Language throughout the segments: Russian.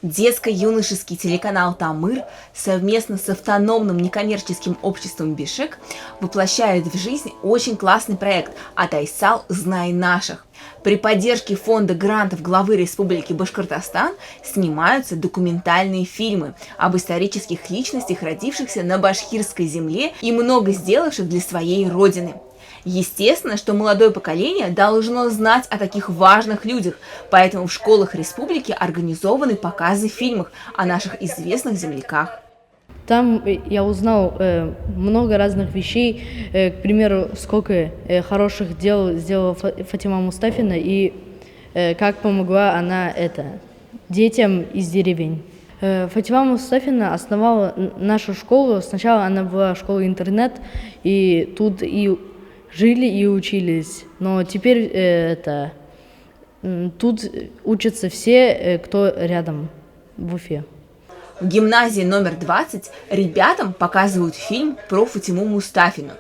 Детско-юношеский телеканал «Тамыр» совместно с автономным некоммерческим обществом «Бишек» воплощает в жизнь очень классный проект «Атайсал. Знай наших». При поддержке фонда грантов главы Республики Башкортостан снимаются документальные фильмы об исторических личностях, родившихся на башкирской земле и много сделавших для своей родины. Естественно, что молодое поколение должно знать о таких важных людях, поэтому в школах республики организованы показы фильмов о наших известных земляках. Там я узнал много разных вещей, к примеру, сколько хороших дел сделала Фатима Мустафина и как помогла она детям из деревень. Фатима Мустафина основала нашу школу. Сначала она была школой-интернет, и тут и жили и учились, но теперь тут учатся все, кто рядом в Уфе. В гимназии номер 20 ребятам показывают фильм про Фатиму Мустафину.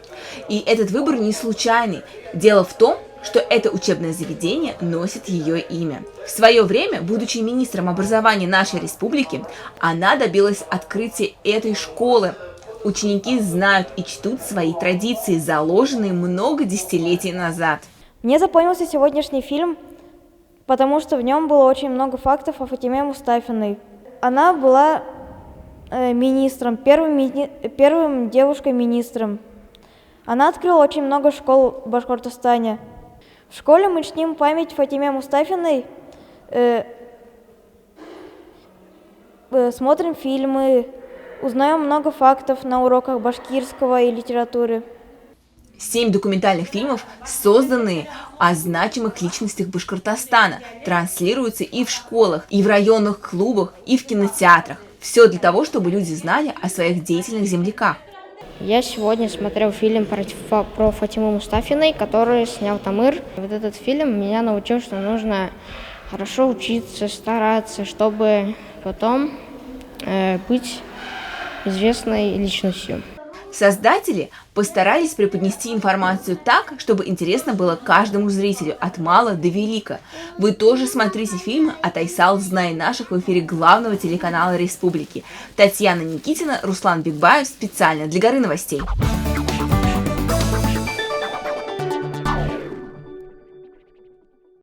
И этот выбор не случайный. Дело в том, что это учебное заведение носит ее имя. В свое время, будучи министром образования нашей республики, она добилась открытия этой школы. Ученики знают и чтут свои традиции, заложенные много десятилетий назад. Мне запомнился сегодняшний фильм, потому что в нем было очень много фактов о Фатиме Мустафиной. Она была министром, первым девушкой-министром. Она открыла очень много школ в Башкортостане. В школе мы чтим память Фатиме Мустафиной, смотрим фильмы, узнаем много фактов на уроках башкирского и литературы. 7 документальных фильмов, созданные о значимых личностях Башкортостана, транслируются и в школах, и в районных клубах, и в кинотеатрах. Все для того, чтобы люди знали о своих деятельных земляках. Я сегодня смотрел фильм про Фатиму Мустафиной, который снял Тамыр. Вот этот фильм меня научил, что нужно хорошо учиться, стараться, чтобы потом быть известной личностью. Создатели постарались преподнести информацию так, чтобы интересно было каждому зрителю, от мала до велика. Вы тоже смотрите фильмы «Атайсал. Знай наших» в эфире главного телеканала республики. Татьяна Никитина, Руслан Бикбаев специально для Горы новостей.